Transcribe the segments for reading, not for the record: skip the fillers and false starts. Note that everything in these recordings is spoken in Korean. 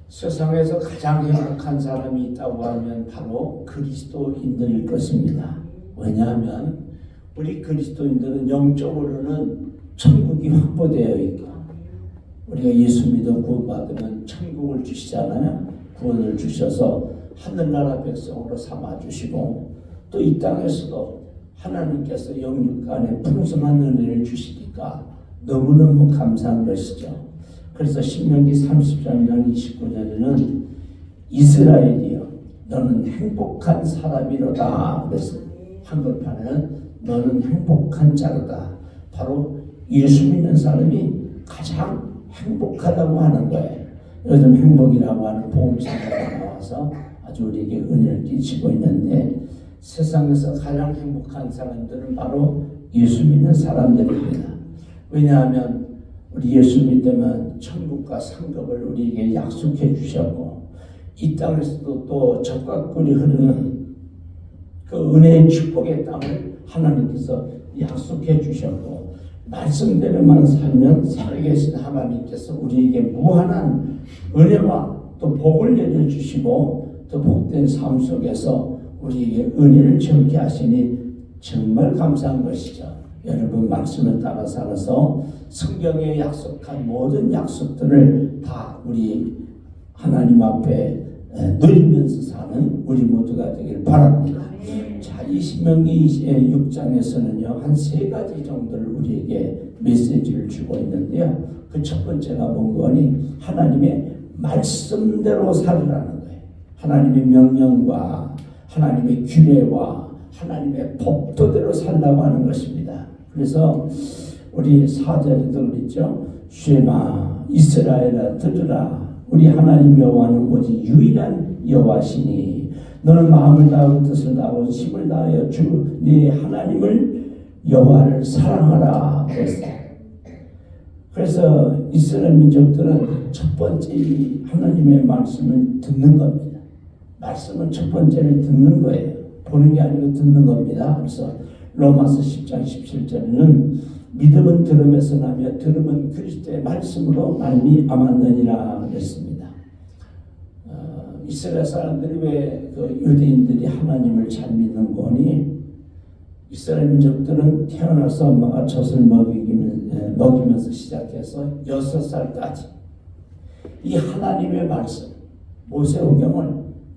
세상에서 가장 행복한 사람이 있다고 하면 바로 그리스도인들일 것입니다. 왜냐하면 우리 그리스도인들은 영적으로는 천국이 확보되어 있고, 우리가 예수 믿어 구원받으면 천국을 주시잖아요. 구원을 주셔서 하늘나라 백성으로 삼아주시고, 또 이 땅에서도 하나님께서 영육간에 풍성한 은혜를 주시니까 너무너무 감사한 것이죠. 그래서 신명기 33장 29절에는 이스라엘이여 너는 행복한 사람이로다. 그래서 한글판에는 너는 행복한 자로다. 바로 예수 믿는 사람이 가장 행복하다고 하는 거예요. 요즘 행복이라고 하는 보험사가 나와서 아주 우리에게 은혜를 끼치고 있는데, 세상에서 가장 행복한 사람들은 바로 예수 믿는 사람들입니다. 왜냐하면 우리 예수 믿으면 천국과 상급을 우리에게 약속해 주셨고, 이 땅에서도 또 젖과 꿀이 흐르는 그 은혜의 축복의 땅을 하나님께서 약속해 주셨고, 말씀대로만 살면 살아계신 하나님께서 우리에게 무한한 은혜와 또 복을 내려주시고, 또 복된 삶 속에서 우리에게 은혜를 채우게 하시니 정말 감사한 것이죠. 여러분, 말씀을 따라 살아서 성경에 약속한 모든 약속들을 다 우리 하나님 앞에 누리면서 사는 우리 모두가 되길 바랍니다. 자, 이 신명기 6장에서는요, 한 3가지 정도를 우리에게 메시지를 주고 있는데요. 그 첫 번째가 뭔가니 하나님의 말씀대로 살으라는 거예요. 하나님의 명령과 하나님의 규례와 하나님의 법도대로 살라고 하는 것입니다. 그래서 우리 4절에도 그랬죠. 쉐마 이스라엘아 들으라. 우리 하나님 여호와는 오직 유일한 여호와시니 너는 마음을 다하고 뜻을 다하고 힘을 다하여 주 네 하나님을 여호와를 사랑하라. 그래서 이스라엘 민족들은 첫 번째 하나님의 말씀을 듣는 겁니다. 말씀은 첫 번째를 듣는 거예요. 보는 게 아니고 듣는 겁니다. 그래서 로마서 10장 17절에는 믿음은 들음에서 나며 들음은 그리스도의 말씀으로 말미암았느니라 그랬습니다. 이스라엘 사람들이 왜 그 유대인들이 하나님을 잘 믿는 거니? 이스라엘 민족들은 태어나서 엄마가 젖을 먹이면서 시작해서 6살까지 이 하나님의 말씀, 모세오경을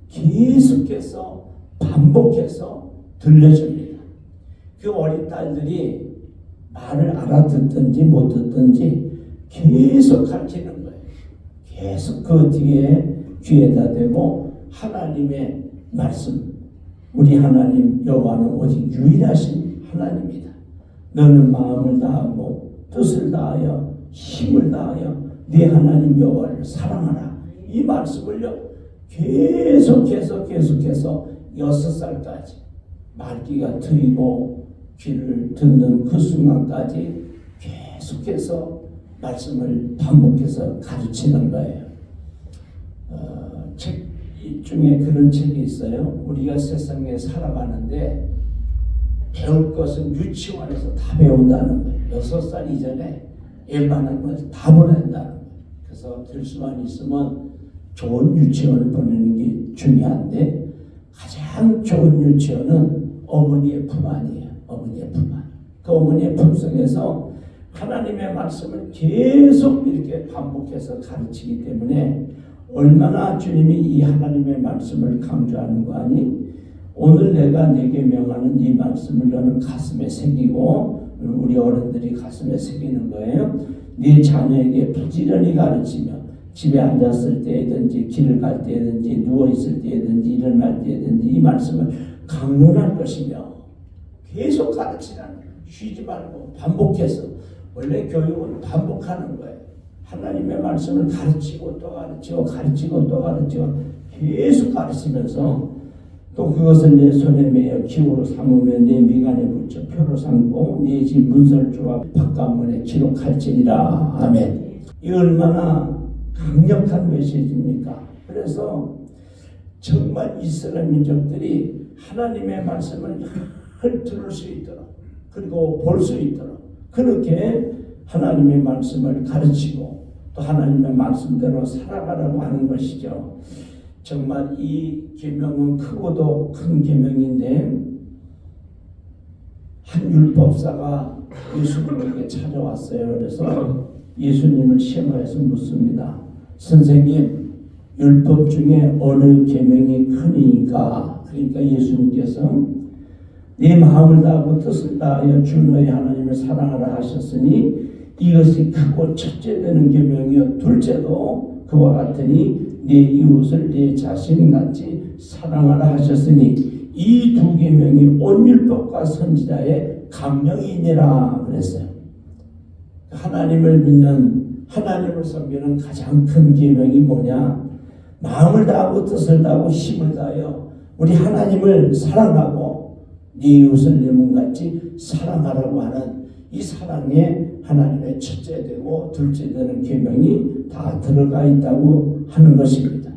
계속해서 반복해서 들려줍니다. 그 어린 딸들이 말을 알아듣든지 못 듣든지 계속 가르치는 거예요. 계속 그 뒤에 귀에다 대고 하나님의 말씀, 우리 하나님 여호와는 오직 유일하신 하나님이다. 너는 마음을 다하고 뜻을 다하여 힘을 다하여 네 하나님 여호와를 사랑하라. 이 말씀을요 계속해서 6살까지 말귀가 트이고 귀를 듣는 그 순간까지 계속해서 말씀을 반복해서 가르치는 거예요. 책 중에 그런 책이 있어요. 우리가 세상에 살아가는데 배울 것은 유치원에서 다 배운다는 거예요. 6살 이전에 웬만한 것을 다 보낸다는 거예요. 그래서 될 수만 있으면 좋은 유치원을 보내는 게 중요한데, 가장 좋은 유치원은 어머니의 품 안이에요. 어머니의 품 안. 그 어머니의 품 속에서 하나님의 말씀을 계속 이렇게 반복해서 가르치기 때문에 얼마나 주님이 이 하나님의 말씀을 강조하는 거 아니? 오늘 내가 네게 명하는 이 말씀을 너는 가슴에 새기고, 우리 어른들이 가슴에 새기는 거예요. 네 자녀에게 부지런히 가르치며 집에 앉았을 때든지 길을 갈 때든지 누워있을 때든지 일어날 때든지 이 말씀을 강론할 것이며, 계속 가르치라는 거예요. 쉬지 말고 반복해서. 원래 교육은 반복하는 거예요. 하나님의 말씀을 가르치고 또 가르치고 가르치고 또 가르치고 계속 가르치면서, 또 그것을 내 손에 매여 기호로 삼으며 내 미간에 붙여 표로 삼고 네 집 문설주와 바깥문에 기록할지니라. 아멘. 이 얼마나 강력한 메시지입니까? 그래서 정말 이스라엘 민족들이 하나님의 말씀을 들을 수 있도록, 그리고 볼 수 있도록 그렇게 하나님의 말씀을 가르치고 또 하나님의 말씀대로 살아가라고 하는 것이죠. 정말 이 계명은 크고도 큰 계명인데 한 율법사가 예수님에게 찾아왔어요. 그래서 예수님을 시험해서 묻습니다. 선생님, 율법 중에 어느 계명이 크니까? 그러니까 예수님께서 네 마음을 다하고 뜻을 다하여 주 너희 하나님을 사랑하라 하셨으니 이것이 크고 첫째 되는 계명이요 둘째도 그와 같으니 네 이웃을 네 자신같이 사랑하라 하셨으니 이 두 계명이 온 율법과 선지자의 강령이니라 그랬어요. 하나님을 믿는, 하나님을 섬기는 가장 큰 계명이 뭐냐? 마음을 다하고 뜻을 다하고 힘을 다하여 우리 하나님을 사랑하고 네 이웃을 네 몸같이 사랑하라고 하는 이 사랑에 하나님의 첫째 되고 둘째 되는 계명이 다 들어가 있다고 하는 것입니다.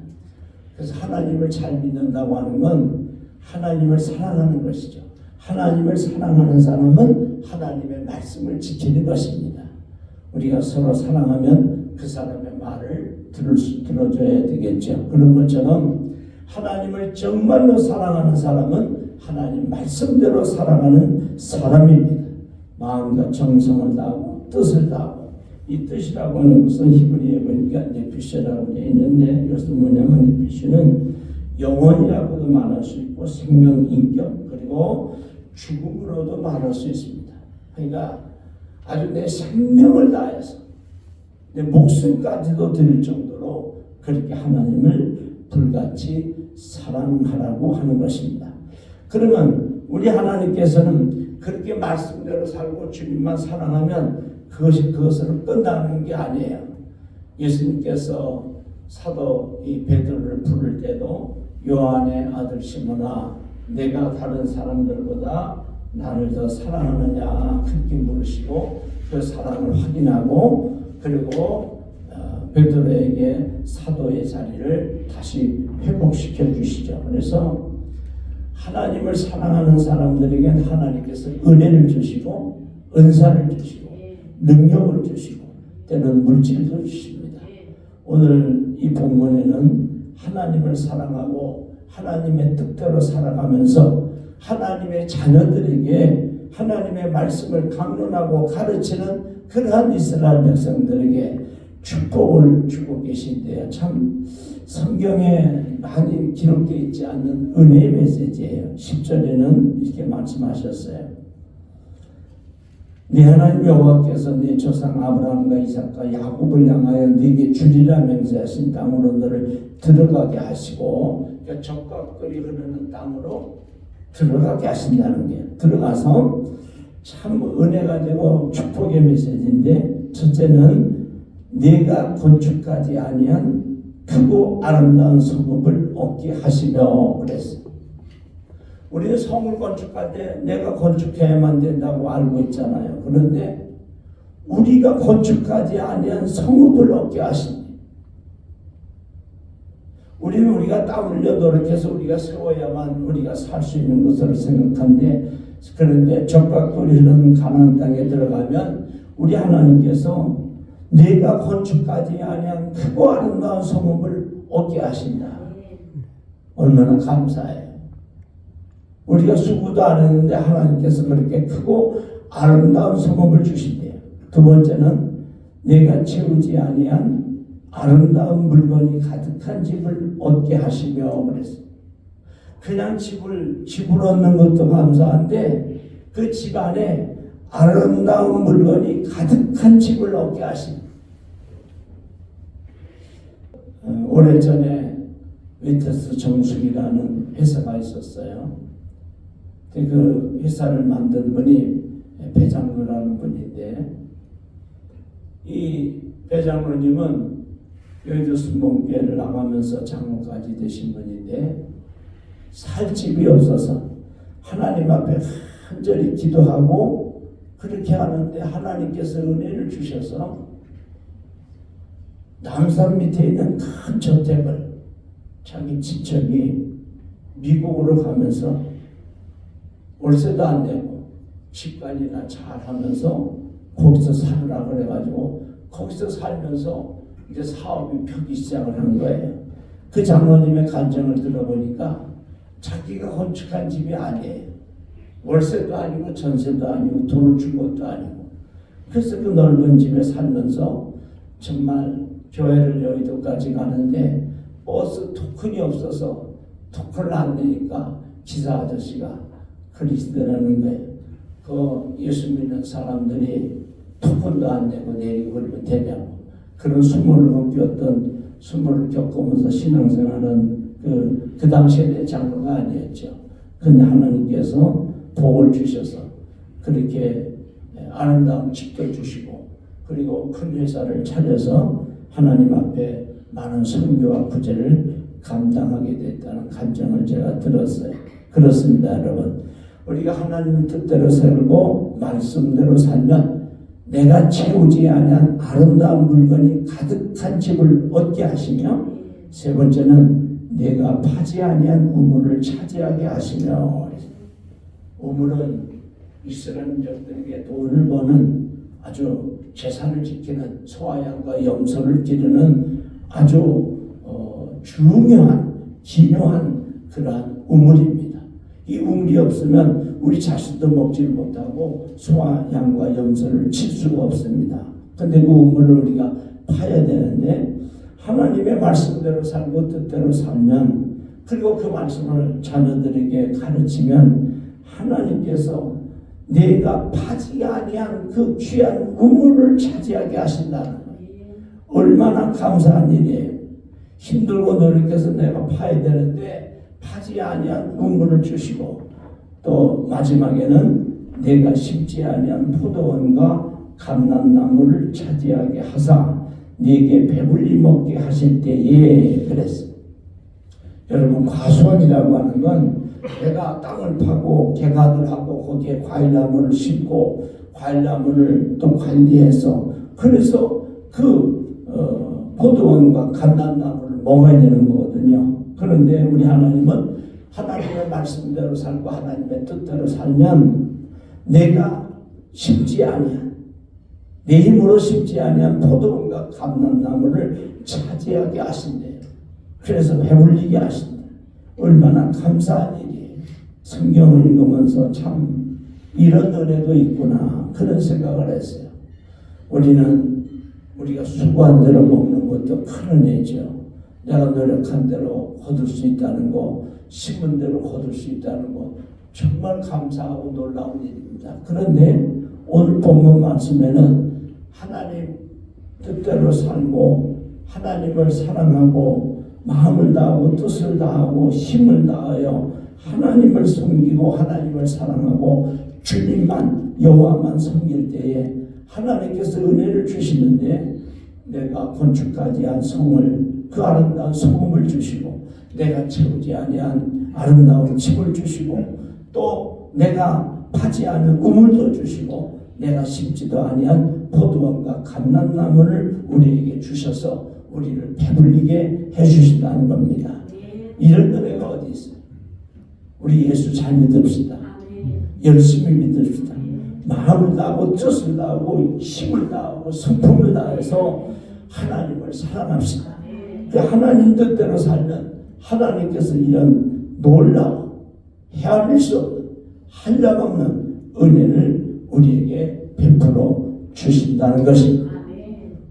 그래서 하나님을 잘 믿는다고 하는 건 하나님을 사랑하는 것이죠. 하나님을 사랑하는 사람은 하나님의 말씀을 지키는 것입니다. 우리가 서로 사랑하면 그 사람의 말을 들어줘야 되겠죠. 그런 것처럼 하나님을 정말로 사랑하는 사람은 하나님 말씀대로 살아가는 사람입니다. 마음과 정성을 다하고 뜻을 다하고, 이 뜻이라고 하는 것은 히브리어에 보니까 네피시라고 되어 있는데 이것은 뭐냐면 네피시는 영혼이라고도 말할 수 있고 생명, 인격, 그리고 죽음으로도 말할 수 있습니다. 그러니까 아주 내 생명을 다해서 내 목숨까지도 드릴 정도로 그렇게 하나님을 불같이 사랑하라고 하는 것입니다. 그러면 우리 하나님께서는 그렇게 말씀대로 살고 주님만 사랑하면 그것으로 끝나는 게 아니에요. 예수님께서 사도 이 베드로를 부를 때도 요한의 아들 시몬아, 내가 다른 사람들보다 나를 더 사랑하느냐 그렇게 물으시고 그 사랑을 확인하고 그리고 베드로에게 사도의 자리를 다시 회복시켜 주시죠. 그래서 하나님을 사랑하는 사람들에게는 하나님께서 은혜를 주시고 은사를 주시고 능력을 주시고 때로는 물질도 주십니다. 오늘 이 본문에는 하나님을 사랑하고 하나님의 뜻대로 살아가면서 하나님의 자녀들에게 하나님의 말씀을 강론하고 가르치는 그러한 이스라엘 백성들에게 축복을 주고 계신데요. 참 성경에 많이 기록되어 있지 않는 은혜의 메시지예요. 10절에는 이렇게 말씀하셨어요. 네 하나님 여호와께서 네 조상 아브라함과 이삭과 야곱을 향하여 네게 주리라 맹세하신 땅으로 너를 들어가게 하시고, 그러니까 적과 꿀이 흐르는 땅으로 들어가게 하신다는 게, 들어가서 참 은혜가 되고 축복의 메시지인데, 첫째는 네가 건축하지 아니한 크고 아름다운 성읍을 얻게 하시며 그랬어요. 우리는 성을 건축할 때 내가 건축해야만 된다고 알고 있잖아요. 그런데 우리가 건축하지 아니한 성읍을 얻게 하십니다. 우리는 우리가 땀 흘려 노력해서 우리가 세워야만 우리가 살 수 있는 것으로 생각하는데, 그런데 적과 꿀이 흐르는 가나안 땅에 들어가면 우리 하나님께서 내가 건축하지 아니한 크고 아름다운 성읍을 얻게 하신다. 얼마나 감사해요. 우리가 수고도 안 했는데 하나님께서 그렇게 크고 아름다운 성읍을 주신대요. 두 번째는 내가 채우지 아니한 아름다운 물건이 가득한 집을 얻게 하시며 그랬어요. 그냥 집을 얻는 것도 감사한데 그 집 안에 아름다운 물건이 가득한 집을 얻게 하십니다. 오래전에 위터스 정숙이라는 회사가 있었어요. 그 회사를 만든 분이 배장로라는 분인데, 이 배장로님은 여의도 순복음교회를 나가면서 장로까지 되신 분인데, 살 집이 없어서 하나님 앞에 간절히 기도하고 그렇게 하는데 하나님께서 은혜를 주셔서 남산 밑에 있는 큰 저택을 자기 친척이 미국으로 가면서 월세도 안 내고 집관리나 잘 하면서 거기서 살으라 그래가지고 거기서 살면서 이제 사업이 펴기 시작을 한 거예요. 그 장로님의 간증을 들어보니까 자기가 건축한 집이 아니에요. 월세도 아니고 전세도 아니고 돈을 준 것도 아니고. 그래서 그 넓은 집에 살면서 정말 교회를 여의도까지 가는데 버스 토큰이 없어서 토큰을 안 내니까 기사 아저씨가 그리스도라는 거예요. 그 예수 믿는 사람들이 토큰도 안 내고 내리고 그러면 되냐고. 그런 수모를 겪으면서 신앙생활은 그 당시에 내 장로가 아니었죠. 근데 하나님께서 복을 주셔서 그렇게 아름다운 집도 주시고 그리고 큰 회사를 차려서 하나님 앞에 많은 선교와 구제를 감당하게 됐다는 간증을 제가 들었어요. 그렇습니다, 여러분. 우리가 하나님 뜻대로 살고 말씀대로 살면 내가 채우지 아니한 아름다운 물건이 가득한 집을 얻게 하시며, 세 번째는 내가 파지 아니한 우물을 차지하게 하시며. 우물은 이스라엘 민족들에게 돈을 버는 아주 재산을 지키는 소와 양과 염소를 기르는 아주 중요한 기묘한 그러한 우물입니다. 이 우물이 없으면 우리 자신도 먹지 못하고 소와 양과 염소를 칠 수가 없습니다. 그런데 그 우물을 우리가 파야 되는데, 하나님의 말씀대로 살고 뜻대로 살면, 그리고 그 말씀을 자녀들에게 가르치면 하나님께서 내가 파지 아니한 그 귀한 우물을 차지하게 하신다는 거예요. 얼마나 감사한 일이에요. 힘들고 노력해서 내가 파야 되는데 파지 아니한 우물을 주시고, 또 마지막에는 내가 심지 아니한 포도원과 감람나무를 차지하게 하사 네게 배불리 먹게 하실 때에. 그랬어요. 여러분, 과수원이라고 하는 건 내가 땅을 파고 개가들 하고 거기에 과일나무를 심고 과일나무를 또 관리해서, 그래서 포도원과 감람나무를 먹어야 되는 거거든요. 그런데 우리 하나님은 하나님의 말씀대로 살고 하나님의 뜻대로 살면 내가 심지 아니한, 내 힘으로 심지 아니한 포도원과 감람나무를 차지하게 하신대요. 그래서 배불리게 하신다. 얼마나 감사한 일이에요. 성경을 읽으면서 참 이런 은혜도 있구나, 그런 생각을 했어요. 우리가 수고한 대로 먹는 것도 큰 은혜죠. 내가 노력한 대로 거둘 수 있다는 거, 심은 대로 거둘 수 있다는 거, 정말 감사하고 놀라운 일입니다. 그런데 오늘 본문 말씀에는 하나님 뜻대로 살고 하나님을 사랑하고 마음을 다하고 뜻을 다하고 힘을 다하여 하나님을 섬기고 하나님을 사랑하고 주님만 여호와만 섬길 때에 하나님께서 은혜를 주시는데, 내가 건축하지 않은 성을, 그 아름다운 성읍을 주시고, 내가 채우지 아니한 아름다운 집을 주시고, 또 내가 파지 않은 우물도 주시고, 내가 심지도 아니한 포도원과 감람나무를 우리에게 주셔서 우리를 배불리게 해주신다는 겁니다. 이런 은혜가 어디 있어요? 우리 예수 잘 믿읍시다. 열심히 믿읍시다. 마음을 다하고 뜻을 다하고 힘을 다하고 성품을 다해서 하나님을 사랑합시다. 그 하나님 뜻대로 살면 하나님께서 이런 놀라운 헤아릴 수 없는 한량없는 은혜를 우리에게 베풀어 주신다는 것입니다.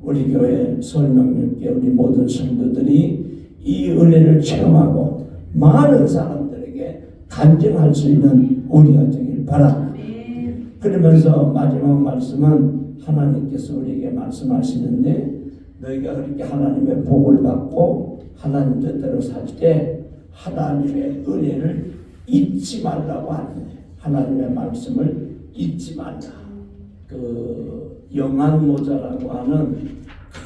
우리 교회 설명님께 우리 모든 성도들이 이 은혜를 체험하고 많은 사람들에게 간증할 수 있는 우리가 되길 바랍니다. 그러면서 마지막 말씀은 하나님께서 우리에게 말씀하시는데, 너희가 그렇게 하나님의 복을 받고 하나님 뜻대로 살 때 하나님의 은혜를 잊지 말라고 하는데, 하나님의 말씀을 잊지 말라. 영한 모자라고 하는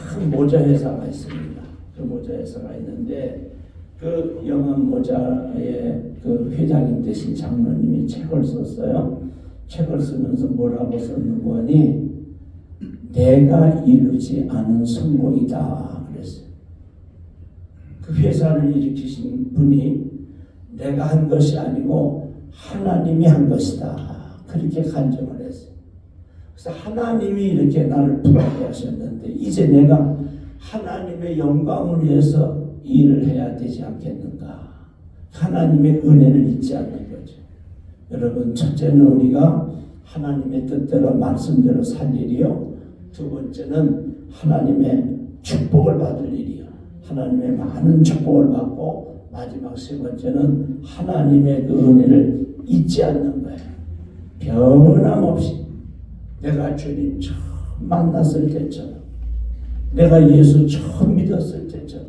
큰 모자 회사가 있습니다. 그 모자 회사가 있는데, 그 영한 모자의 그 회장님 되신 장로님이 책을 썼어요. 책을 쓰면서 뭐라고 썼는고 하니, 내가 이루지 않은 성공이다 그랬어요. 그 회사를 일으키신 분이 내가 한 것이 아니고 하나님이 한 것이다, 그렇게 간증을 했어요. 그래서 하나님이 이렇게 나를 부하게 하셨는데, 이제 내가 하나님의 영광을 위해서 일을 해야 되지 않겠는가? 하나님의 은혜를 잊지 않는 거죠. 여러분, 첫째는 우리가 하나님의 뜻대로 말씀대로 살 일이요. 두 번째는 하나님의 축복을 받을 일이요. 하나님의 많은 축복을 받고 마지막 세 번째는 하나님의 그 은혜를 잊지 않는 거예요. 변함없이 내가 주님 처음 만났을 때처럼, 내가 예수 처음 믿었을 때처럼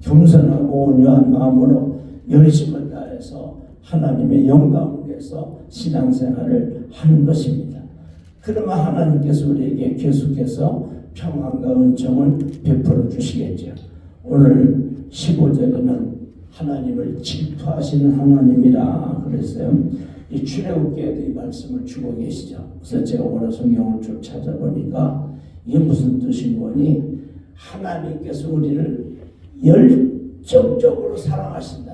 겸손하고 온유한 마음으로 열심을 다해서 하나님의 영광을 위해서 신앙생활을 하는 것입니다. 그러면 하나님께서 우리에게 계속해서 평안과 은총을 베풀어 주시겠죠. 오늘 15절에는 하나님을 질투하시는 하나님이라 그랬어요. 이 출애굽기에도 이 말씀을 주고 계시죠. 그래서 제가 오늘 성경을 쭉 찾아보니까 이게 무슨 뜻인 거니? 하나님께서 우리를 열정적으로 사랑하신다.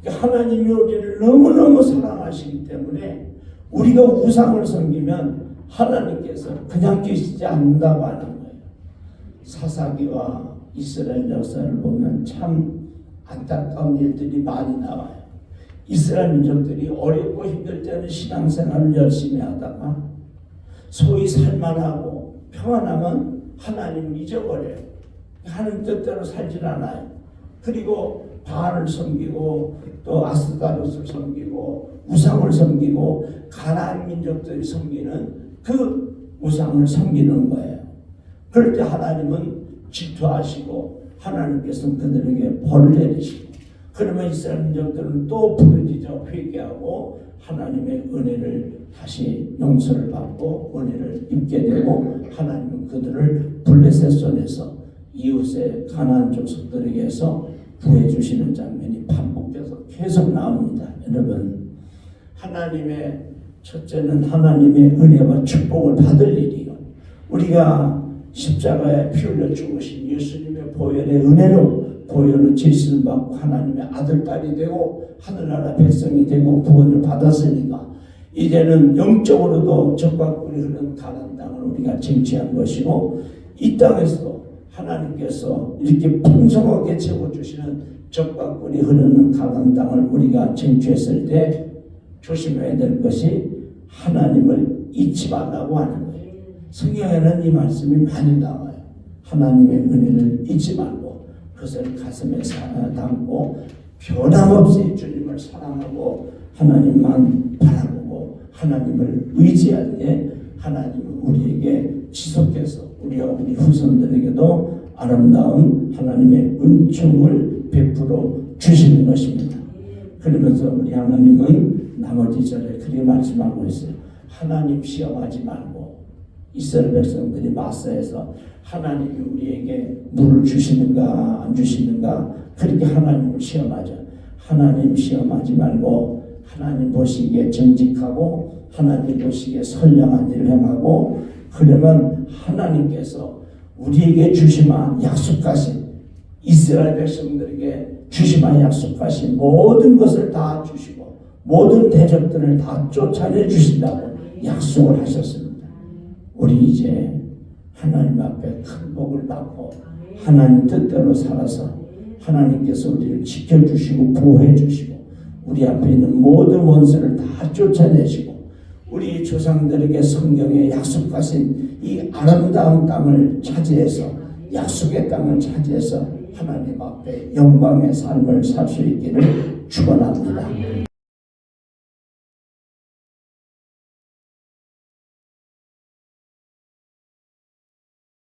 그러니까 하나님이 우리를 너무너무 사랑하시기 때문에 우리가 우상을 섬기면 하나님께서 그냥 계시지 않는다고 하는 거예요. 사사기와 이스라엘 역사를 보면 참 안타까운 일들이 많이 나와요. 이스라엘 민족들이 어렵고 힘들 때는 신앙생활을 열심히 하다가 소위 살만하고 평안하면 하나님을 잊어버려요. 하나님 뜻대로 살질 않아요. 그리고 바알을 섬기고 또 아스타롯을 섬기고 우상을 섬기고 가나안 민족들이 섬기는 그 우상을 섬기는 거예요. 그럴 때 하나님은 질투하시고 하나님께서는 그들에게 벌을 내리시고, 그러면 이스라엘 민족들은 또 부르짖어 회개하고 하나님의 은혜를 다시 용서를 받고 은혜를 입게 되고, 하나님은 그들을 블레셋 손에서 이웃의 가나안 족속들에게서 구해 주시는 장면이 반복돼서 계속 나옵니다. 여러분, 하나님의 첫째는 하나님의 은혜와 축복을 받을 일이요. 우리가 십자가에 피 흘려 죽으신 예수님의 보혈의 은혜로 보혈로 제시를 받고 하나님의 아들, 딸이 되고 하늘나라 백성이 되고 구원을 받았으니까 이제는 영적으로도 적과 꿀이 흐르는 가나안 땅을 우리가 쟁취한 것이고, 이 땅에서도 하나님께서 이렇게 풍성하게 채워주시는 적과 꿀이 흐르는 가나안 땅을 우리가 쟁취했을 때 조심해야 될 것이 하나님을 잊지 말라고 하는 거예요. 성경에는 이 말씀이 많이 나와요. 하나님의 은혜를 잊지 말고 그것을 가슴에 담고 변함없이 주님을 사랑하고 하나님만 바라보고 하나님을 의지할 때 하나님은 우리에게 지속해서 우리와 우리 후손들에게도 아름다운 하나님의 은총을 베풀어 주시는 것입니다. 그러면서 우리 하나님은 나머지 절에 그렇게 말씀하고 있어요. 하나님 시험하지 말고, 이스라엘 백성들이 마사에서 하나님이 우리에게 물을 주시는가 안 주시는가 그렇게 하나님을 시험하죠. 하나님 시험하지 말고 하나님 보시기에 정직하고 하나님 보시기에 선량한 일을 행하고, 그러면 하나님께서 우리에게 주시마 약속하신, 이스라엘 백성들에게 주시마 약속하신 모든 것을 다 주시고 모든 대적들을 다 쫓아내 주신다고 약속을 하셨습니다. 우리 이제 하나님 앞에 큰 복을 받고 하나님 뜻대로 살아서 하나님께서 우리를 지켜주시고 보호해주시고 우리 앞에 있는 모든 원수를 다 쫓아내시고 우리 조상들에게 성경에 약속하신 이 아름다운 땅을 차지해서, 약속의 땅을 차지해서 하나님 앞에 영광의 삶을 살 수 있기를 축원합니다.